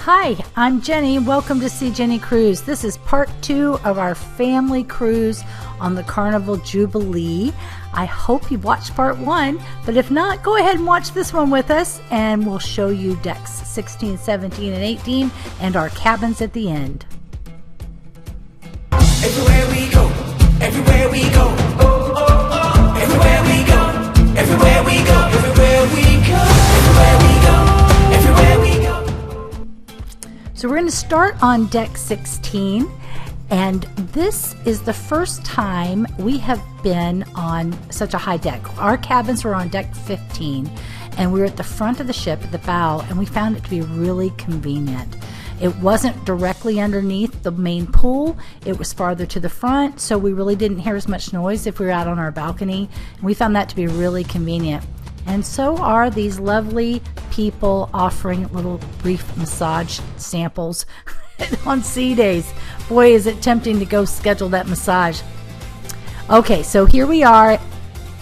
Hi, I'm Jenny. Welcome to See Jenny Cruise. This is part 2 of our family cruise on the Carnival Jubilee. I hope you've watched part 1, but if not, go ahead and watch this one with us and we'll show you decks 16, 17, and 18 and our cabins at the end. Everywhere we go, everywhere we go, oh, oh, oh. Everywhere we go, everywhere we go, everywhere we go, everywhere we go, everywhere we go. So we're going to start on deck 16, and this is the first time we have been on such a high deck. Our cabins were on deck 15, and we were at the front of the ship at the bow, and we found it to be really convenient. It wasn't directly underneath the main pool. It was farther to the front, so we really didn't hear as much noise if we were out on our balcony. And we found that to be really convenient. And so are these lovely people offering little brief massage samples on sea days. Boy, is it tempting to go schedule that massage. Okay, so here we are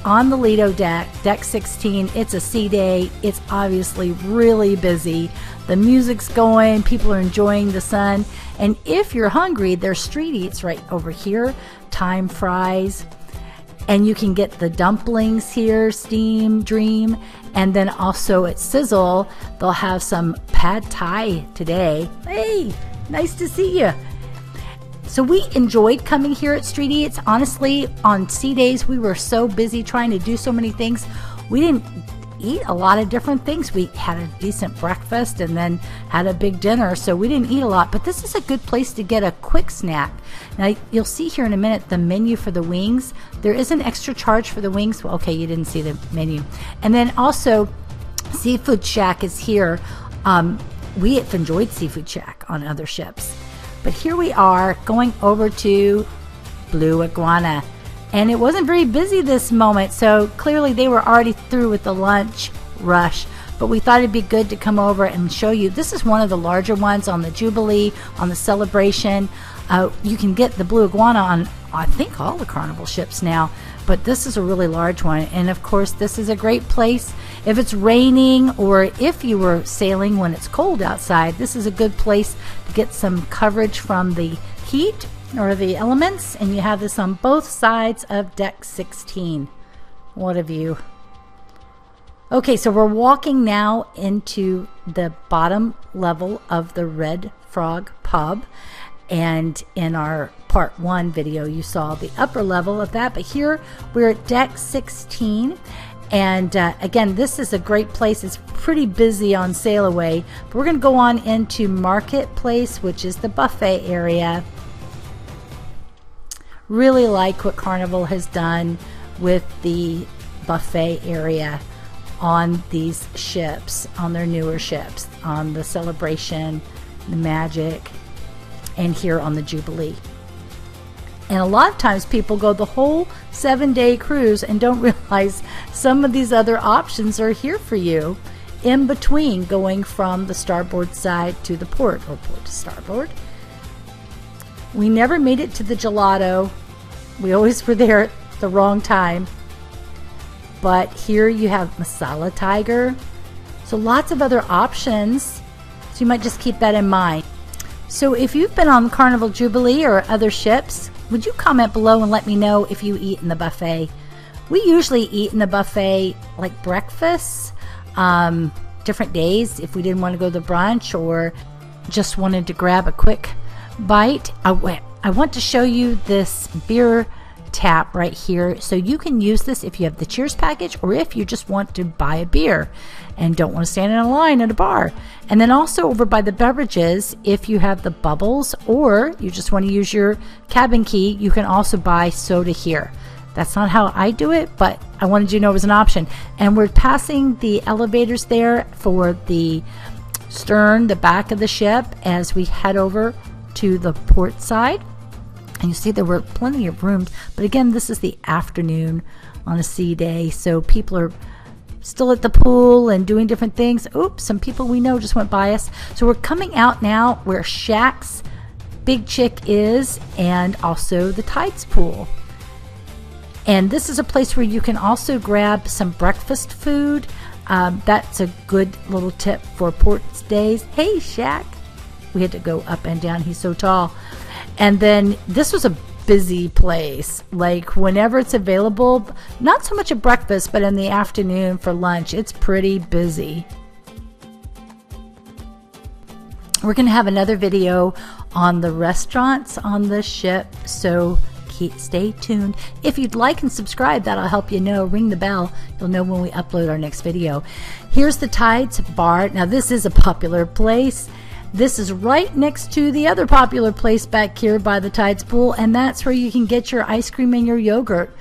on the Lido deck, deck 16. It's a sea day. It's obviously really busy. The music's going, people are enjoying the sun. And if you're hungry, there's street eats right over here, thyme fries. And you can get the dumplings here, Steam Dream. And then also at Sizzle, they'll have some pad thai today. Hey, nice to see you. So we enjoyed coming here at Street Eats. Honestly, on sea days, we were so busy trying to do so many things. We didn't eat a lot of different things. We had a decent breakfast and then had a big dinner, so we didn't eat a lot, but this is a good place to get a quick snack. Now you'll see here in a minute the menu for the wings. There is an extra charge for the wings. Well, okay, you didn't see the menu. And then also Seafood Shack is here. We have enjoyed Seafood Shack on other ships, but here we are going over to Blue Iguana. And it wasn't very busy this moment, so clearly they were already through with the lunch rush. But we thought it'd be good to come over and show you. This is one of the larger ones on the Jubilee, on the Celebration. You can get the Blue Iguana on, I think, all the Carnival ships now. But this is a really large one. And of course, this is a great place. If it's raining or if you were sailing when it's cold outside, this is a good place to get some coverage from the heat or the elements, and you have this on both sides of deck 16. What a view. Okay, so we're walking now into the bottom level of the Red Frog pub, and in our part 1 video you saw the upper level of that, but here we're at deck 16. And again, this is a great place. It's pretty busy on sail away, but we're going to go on into Marketplace, which is the buffet area. Really like what Carnival has done with the buffet area on these ships, on their newer ships, on the Celebration, the Magic, and here on the Jubilee. And a lot of times people go the whole 7-day cruise and don't realize some of these other options are here for you in between going from the starboard side to the port, or port to starboard. We never made it to the gelato. We always were there at the wrong time. But here you have Masala Tiger. So lots of other options. So you might just keep that in mind. So if you've been on Carnival Jubilee or other ships, would you comment below and let me know if you eat in the buffet? We usually eat in the buffet like breakfast, different days if we didn't want to go to brunch or just wanted to grab a quick bite. I want to show you this beer tap right here, so you can use this if you have the Cheers package or if you just want to buy a beer and don't want to stand in a line at a bar. And then also over by the beverages, if you have the bubbles or you just want to use your cabin key, you can also buy soda here. That's not how I do it, but I wanted you to know it was an option. And we're passing the elevators there for the stern, the back of the ship, as we head over to the port side. And you see there were plenty of rooms, but again, this is the afternoon on a sea day, so people are still at the pool and doing different things. Oops, some people we know just went by us. So we're coming out now where Shaq's Big Chick is, and also the Tides pool. And this is a place where you can also grab some breakfast food. That's a good little tip for port days. Hey, Shaq. We had to go up and down. He's so tall. And then this was a busy place. Like whenever it's available, not so much at breakfast, but in the afternoon for lunch, it's pretty busy. We're going to have another video on the restaurants on the ship, so stay tuned. If you'd like and subscribe, that'll help you know. Ring the bell. You'll know when we upload our next video. Here's the Tides Bar. Now this is a popular place. This is right next to the other popular place back here by the Tides pool, and that's where you can get your ice cream and your yogurt.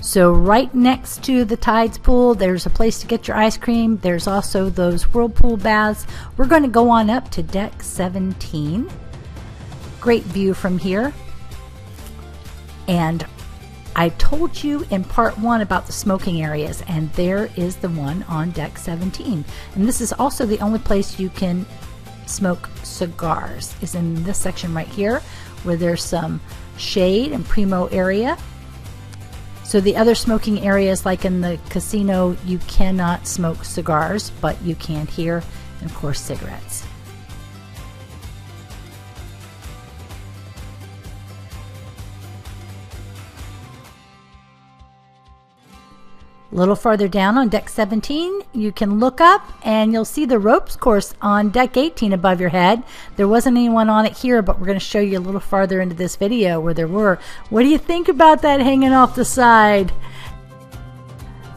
So right next to the Tides pool, there's a place to get your ice cream. There's also those whirlpool baths. We're going to go on up to deck 17. Great view from here. And I told you in part 1 about the smoking areas, and there is the one on deck 17. And this is also the only place you can smoke cigars, is in this section right here, where there's some shade and primo area. So the other smoking areas, like in the casino, you cannot smoke cigars, but you can here, and of course cigarettes. A little farther down on deck 17, you can look up and you'll see the ropes course on deck 18 above your head. There wasn't anyone on it here, but we're going to show you a little farther into this video where there were. What do you think about that hanging off the side?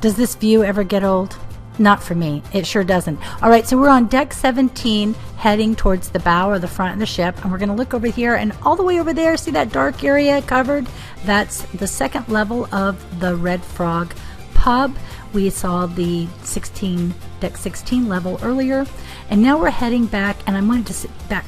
Does this view ever get old? Not for me. It sure doesn't. All right, so we're on deck 17 heading towards the bow or the front of the ship, and we're going to look over here, and all the way over there, see that dark area covered? That's the second level of the Red Frog pub. We saw the deck 16 level earlier, and now we're heading back, and I'm going to sit back.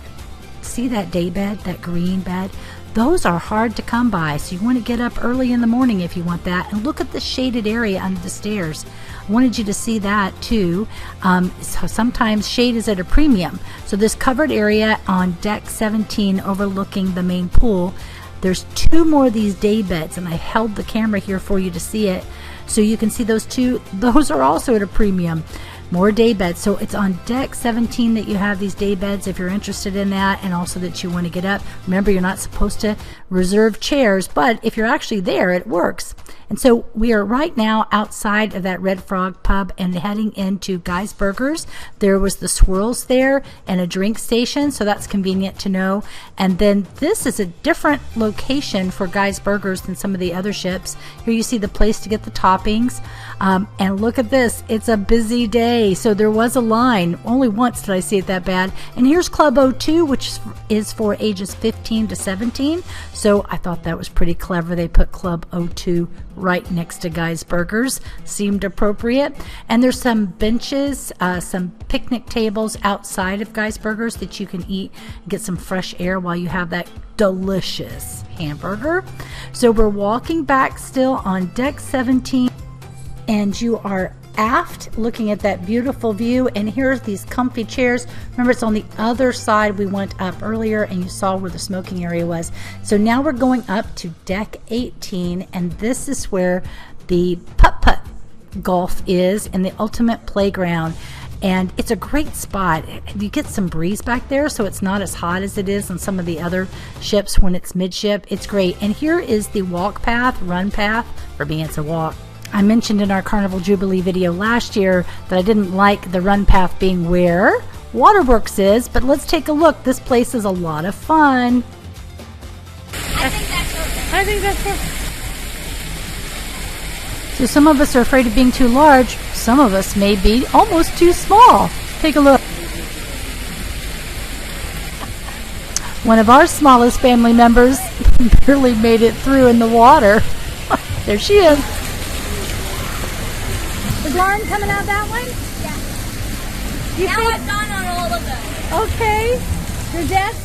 See that day bed, that green bed? Those are hard to come by, so you want to get up early in the morning if you want that. And look at the shaded area under the stairs. I wanted you to see that too. So sometimes shade is at a premium. So this covered area on deck 17 overlooking the main pool, there's 2 more of these day beds, and I held the camera here for you to see it. So you can see those 2. Those are also at a premium. More day beds. So it's on deck 17 that you have these day beds if you're interested in that, and also that you want to get up. Remember, you're not supposed to reserve chairs, but if you're actually there, it works. And so we are right now outside of that Red Frog pub and heading into Guy's Burgers. There was the swirls there and a drink station, so that's convenient to know. And then this is a different location for Guy's Burgers than some of the other ships. Here you see the place to get the toppings. And look at this. It's a busy day. So there was a line. Only once did I see it that bad. And here's Club 02, which is for ages 15 to 17. So I thought that was pretty clever. They put Club 02 right next to Guy's Burgers. Seemed appropriate. And there's some benches, some picnic tables outside of Guy's Burgers that you can eat and get some fresh air while you have that delicious hamburger. So we're walking back still on deck 17, and you are aft looking at that beautiful view, and here's these comfy chairs. Remember, it's on the other side. We went up earlier and you saw where the smoking area was. So now we're going up to deck 18, and this is where the putt-putt golf is and the ultimate playground. And it's a great spot. You get some breeze back there, so it's not as hot as it is on some of the other ships when it's midship. It's great. And here is the walk path, run path. For me, it's a walk. I mentioned in our Carnival Jubilee video last year that I didn't like the run path being where WaterWorks is, but let's take a look. This place is a lot of fun. I think that's perfect. So some of us are afraid of being too large. Some of us may be almost too small. Take a look. One of our smallest family members barely made it through in the water. There she is. Is Lauren coming out that one? Yeah. Now I've gone on all of them. Okay. Your desk?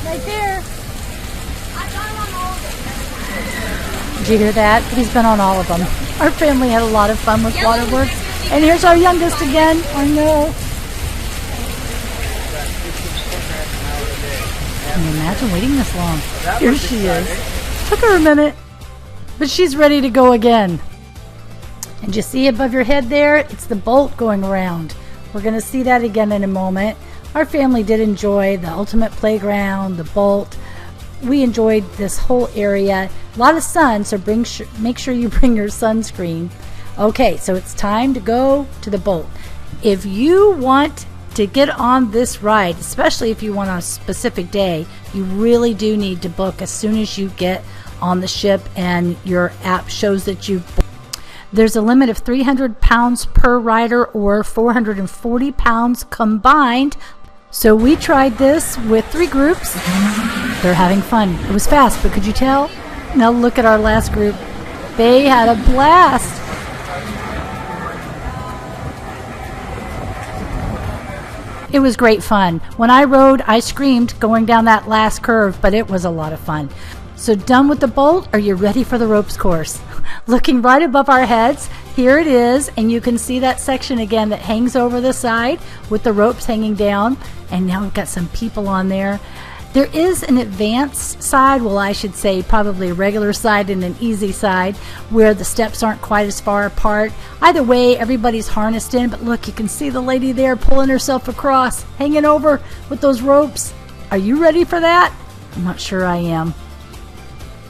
Right there. I've gone on all of them. Did you hear that? He's been on all of them. Our family had a lot of fun with WaterWorks. And here's our youngest again. I know. Can you imagine waiting this long? Here she is. Took her a minute, but she's ready to go again. And you see above your head there, it's the bolt going around. We're going to see that again in a moment. Our family did enjoy the ultimate playground, the bolt. We enjoyed this whole area. A lot of sun, so make sure you bring your sunscreen. Okay, so it's time to go to the boat. If you want to get on this ride, especially if you want on a specific day, you really do need to book as soon as you get on the ship and your app shows that you've booked. There's a limit of 300 pounds per rider or 440 pounds combined. So we tried this with 3 groups. They're having fun. It was fast, but could you tell? Now look at our last group. They had a blast. It was great fun. When I rode, I screamed going down that last curve, but it was a lot of fun. So done with the bolt? Are you ready for the ropes course? Looking right above our heads, here it is, and you can see that section again that hangs over the side with the ropes hanging down. And now we've got some people on there. There is an advanced side, well, I should say probably a regular side and an easy side, where the steps aren't quite as far apart. Either way, everybody's harnessed in, but look, you can see the lady there pulling herself across, hanging over with those ropes. Are you ready for that? I'm not sure I am.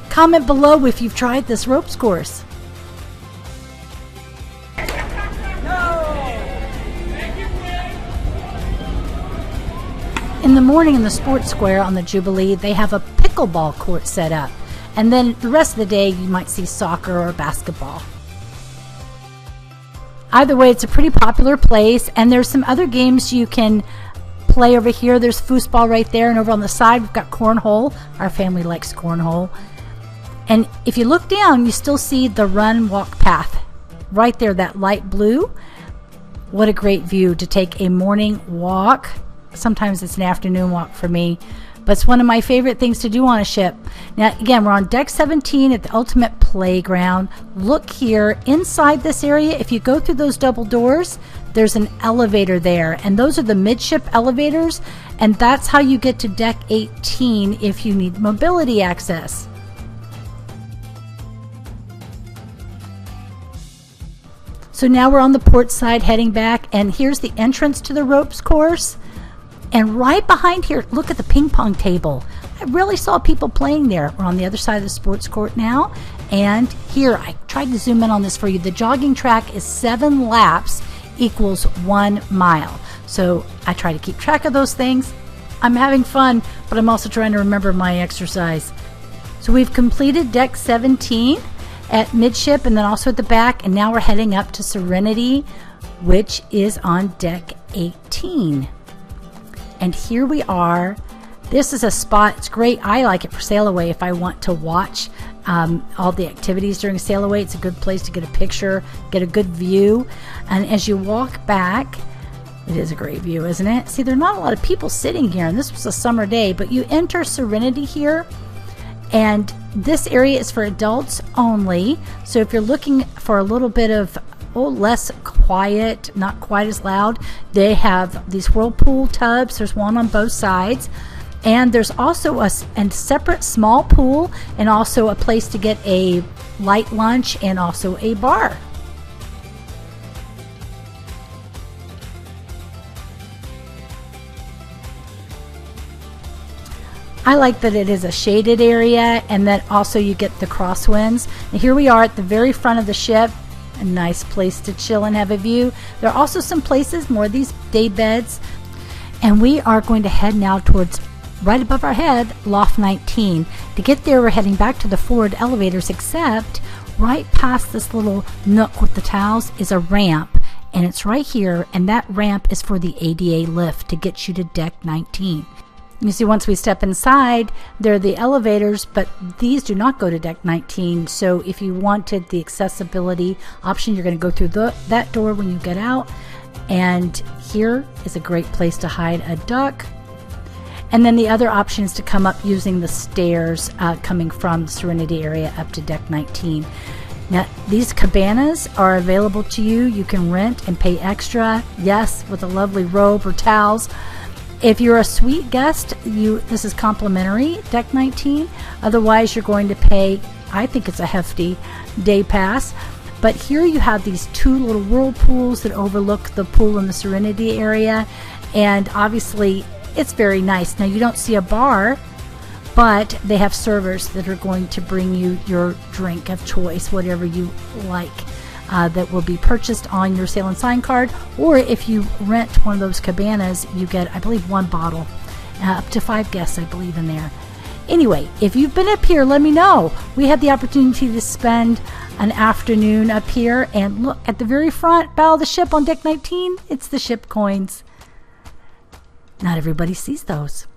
Comment below if you've tried this ropes course. In the morning in the sports square on the Jubilee, they have a pickleball court set up. And then the rest of the day, you might see soccer or basketball. Either way, it's a pretty popular place, and there's some other games you can play over here. There's foosball right there, and over on the side, we've got cornhole. Our family likes cornhole. And if you look down, you still see the run walk path right there, that light blue. What a great view to take a morning walk. Sometimes it's an afternoon walk for me, but it's one of my favorite things to do on a ship. Now, again, we're on deck 17 at the ultimate playground. Look here inside this area. If you go through those double doors, there's an elevator there, and those are the midship elevators, and that's how you get to deck 18 if you need mobility access. So now we're on the port side heading back, and here's the entrance to the ropes course. And right behind here, look at the ping pong table. I really saw people playing there. We're on the other side of the sports court now. And here, I tried to zoom in on this for you. The jogging track is 7 laps equals 1 mile. So I try to keep track of those things. I'm having fun, but I'm also trying to remember my exercise. So we've completed deck 17 at midship and then also at the back. And now we're heading up to Serenity, which is on deck 18. And here we are. This is a spot, it's great. I like it for sail away if I want to watch all the activities during sail away. It's a good place to get a picture, get a good view. And as you walk back, it is a great view, isn't it? See, there are not a lot of people sitting here, and this was a summer day, but you enter Serenity here, and this area is for adults only. So if you're looking for a little bit of less quiet, not quite as loud, they have these whirlpool tubs. There's one on both sides, and there's also a separate small pool and also a place to get a light lunch and also a bar. I like that it is a shaded area and that also you get the crosswinds. And here we are at the very front of the ship. A nice place to chill and have a view. There are also some places, more of these day beds. And we are going to head now towards, right above our head, Loft 19. To get there, we're heading back to the forward elevators, except right past this little nook with the towels is a ramp. And it's right here, and that ramp is for the ADA lift to get you to deck 19. You see, once we step inside, there are the elevators, but these do not go to deck 19. So if you wanted the accessibility option, you're going to go through that door when you get out. And here is a great place to hide a duck. And then the other option is to come up using the stairs coming from the Serenity area up to deck 19. Now, these cabanas are available to you. You can rent and pay extra, yes, with a lovely robe or towels. If you're a suite guest, this is complimentary, deck 19. Otherwise, you're going to pay, I think it's a hefty day pass. But here you have these 2 little whirlpools that overlook the pool in the Serenity area. And obviously it's very nice. Now you don't see a bar, but they have servers that are going to bring you your drink of choice, whatever you like, that will be purchased on your Sail and Sign card. Or if you rent one of those cabanas, you get, I believe, 1 bottle, up to 5 guests, I believe, in there. Anyway, if you've been up here, let me know. We had the opportunity to spend an afternoon up here, and look at the very front bow of the ship on deck 19. It's the ship coins. Not everybody sees those.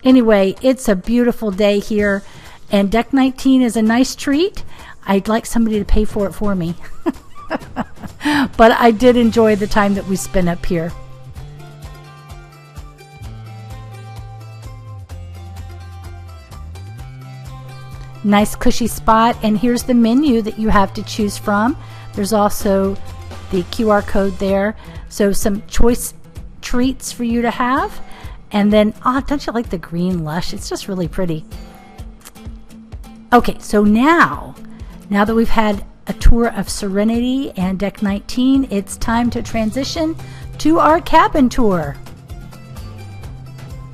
Anyway, it's a beautiful day here, and deck 19 is a nice treat. I'd like somebody to pay for it for me. But I did enjoy the time that we spent up here. Nice cushy spot, and here's the menu that you have to choose from. There's also the QR code there, so some choice treats for you to have. And then, don't you like the green lush? It's just really pretty. Okay, so now that we've had a tour of Serenity and deck 19, it's time to transition to our cabin tour.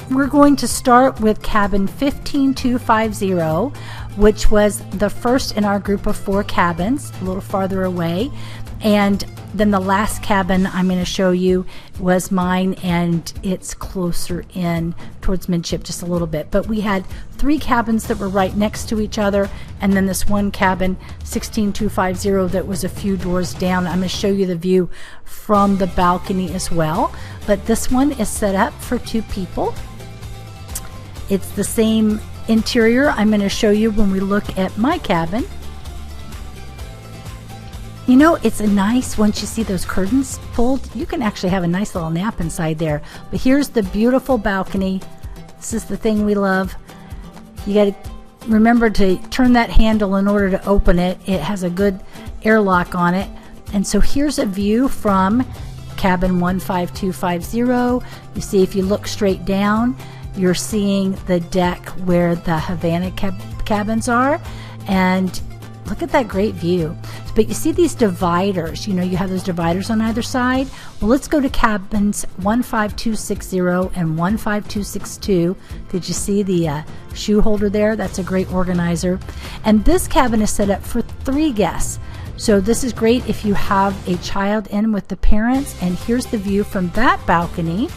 We're going to start with cabin 15250, which was the first in our group of 4 cabins, a little farther away. And then the last cabin I'm going to show you was mine, and it's closer in towards midship just a little bit. But we had 3 cabins that were right next to each other, and then this one cabin, 16250, that was a few doors down. I'm going to show you the view from the balcony as well. But this one is set up for 2 people. It's the same interior I'm going to show you when we look at my cabin. You know, it's a nice, once you see those curtains pulled, you can actually have a nice little nap inside there. But here's the beautiful balcony. This is the thing we love. You got to remember to turn that handle in order to open it. It has a good airlock on it. And so here's a view from cabin 15250. You see, if you look straight down, you're seeing the deck where the Havana cabins are. And look at that great view. But you see these dividers, you know, you have those dividers on either side. Well, let's go to cabins 15260 and 15262. Did you see the shoe holder there? That's a great organizer. And this cabin is set up for 3 guests. So this is great if you have a child in with the parents. And here's the view from that balcony.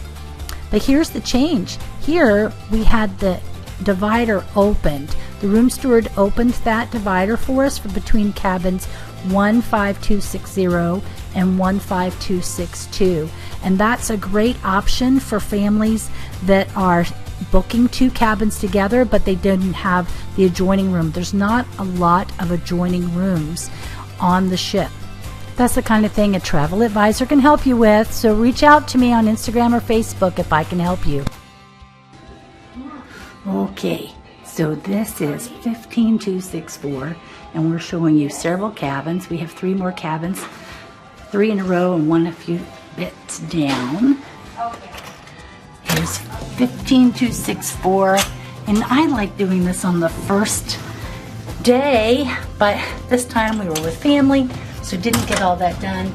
But here's the change. Here we had the divider opened. The room steward opened that divider for us for between cabins 15260 and 15262. And that's a great option for families that are booking 2 cabins together, but they didn't have the adjoining room. There's not a lot of adjoining rooms on the ship. That's the kind of thing a travel advisor can help you with. So reach out to me on Instagram or Facebook if I can help you. Okay, so this is 15264, and we're showing you several cabins. We have 3 more cabins, 3 in a row and 1 a few bits down. Here's 15264, and I like doing this on the first day, but this time we were with family, so didn't get all that done.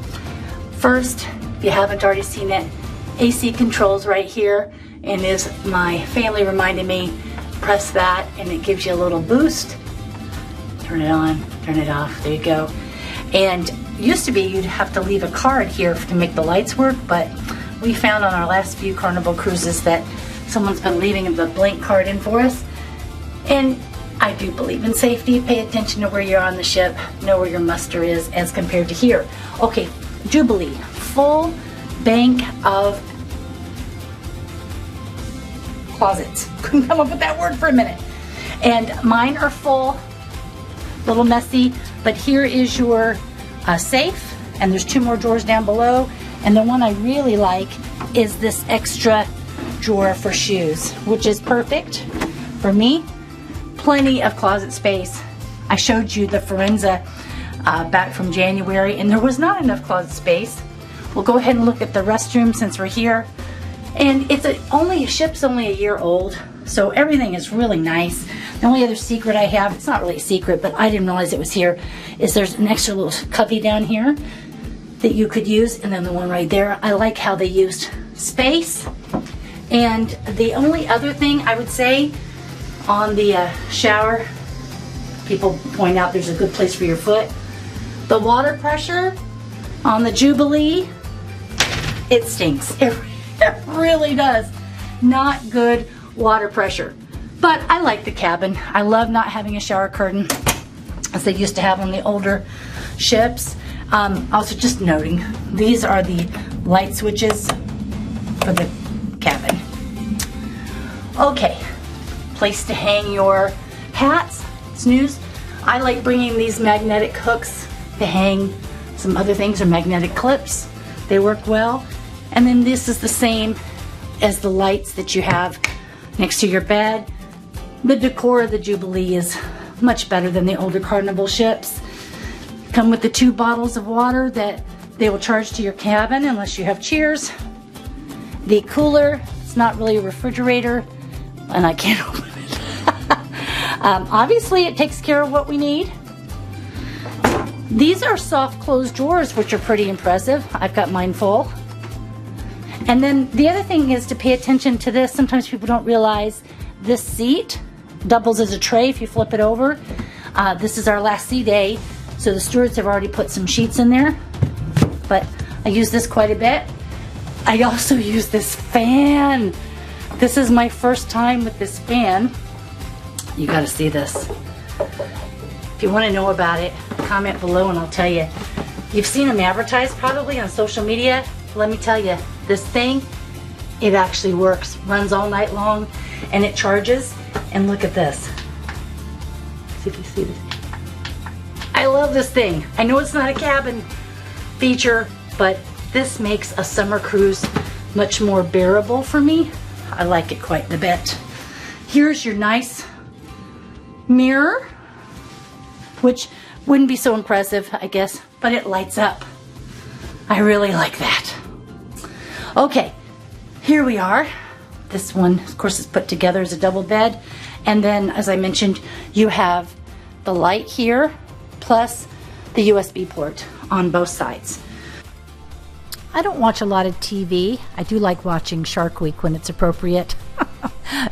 First, if you haven't already seen it, AC controls right here, and as my family reminded me, press that and it gives you a little boost. Turn it on, turn it off, there you go. And used to be you'd have to leave a card here to make the lights work, but we found on our last few Carnival cruises that someone's been leaving the blank card in for us. And I do believe in safety. Pay attention to where you're on the ship, know where your muster is as compared to here. Okay, Jubilee, full bank of closets. Couldn't come up with that word for a minute. And mine are full, a little messy, but here is your safe, and there's 2 more drawers down below. And the one I really like is this extra drawer for shoes, which is perfect for me. Plenty of closet space. I showed you the Forenza back from January, and there was not enough closet space. We'll go ahead and look at the restroom since we're here. And it's ship's only a year old, so everything is really nice. The only other secret I have, it's not really a secret, but I didn't realize it was here, is there's an extra little cubby down here that you could use, and then the one right there. I like how they used space. And the only other thing I would say on the shower, people point out there's a good place for your foot. The water pressure on the Jubilee, it stinks. It really does. Not good water pressure. But I like the cabin. I love not having a shower curtain, as they used to have on the older ships. Also, just noting, these are the light switches for the cabin. Okay, place to hang your hats, snooze. I like bringing these magnetic hooks to hang some other things, or magnetic clips. They work well. And then this is the same as the lights that you have next to your bed. The decor of the Jubilee is much better than the older Carnival ships. Come with the 2 bottles of water that they will charge to your cabin unless you have cheers. The cooler, it's not really a refrigerator, and I can't open it. Obviously, it takes care of what we need. These are soft closed drawers, which are pretty impressive. I've got mine full. And then the other thing is to pay attention to this. Sometimes people don't realize this seat doubles as a tray if you flip it over. This is our last sea day, so the stewards have already put some sheets in there, but I use this quite a bit. I also use this fan. This is my first time with this fan. You gotta see this. If you want to know about it, comment below and I'll tell you. You've seen them advertised probably on social media. Let me tell you, this thing, it actually works. Runs all night long and it charges. And look at this. See if you see this. I love this thing. I know it's not a cabin feature, but this makes a summer cruise much more bearable for me. I like it quite a bit. Here's your nice mirror, which wouldn't be so impressive, I guess, but it lights up. I really like that. Okay, here we are. This one, of course, is put together as a double bed. And then, as I mentioned, you have the light here, plus the USB port on both sides. I don't watch a lot of TV. I do like watching Shark Week when it's appropriate.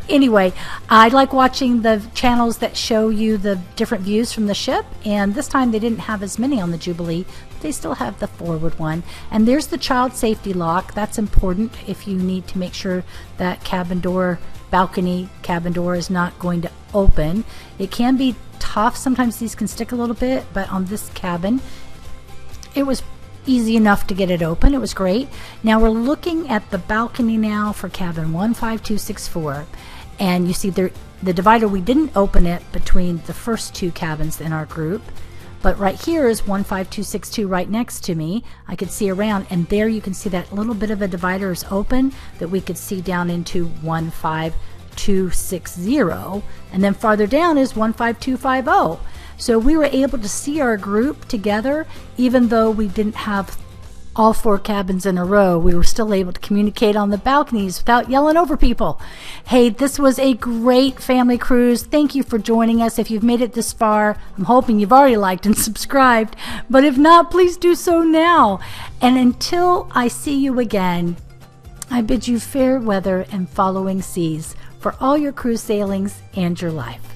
Anyway, I like watching the channels that show you the different views from the ship, and this time they didn't have as many on the Jubilee, but they still have the forward one. And there's the child safety lock. That's important if you need to make sure that cabin door, balcony cabin door is not going to open. It can be tough. Sometimes these can stick a little bit, but on this cabin, it was easy enough to get it open. It was great. Now we're looking at the balcony now for cabin 15264, and you see there the divider, we didn't open it between the first 2 cabins in our group, but right here is 15262 right next to me. I could see around, and there you can see that little bit of a divider is open that we could see down into 15260, and then farther down is 15250. So we were able to see our group together, even though we didn't have all 4 cabins in a row. We were still able to communicate on the balconies without yelling over people. Hey, this was a great family cruise. Thank you for joining us. If you've made it this far, I'm hoping you've already liked and subscribed. But if not, please do so now. And until I see you again, I bid you fair weather and following seas for all your cruise sailings and your life.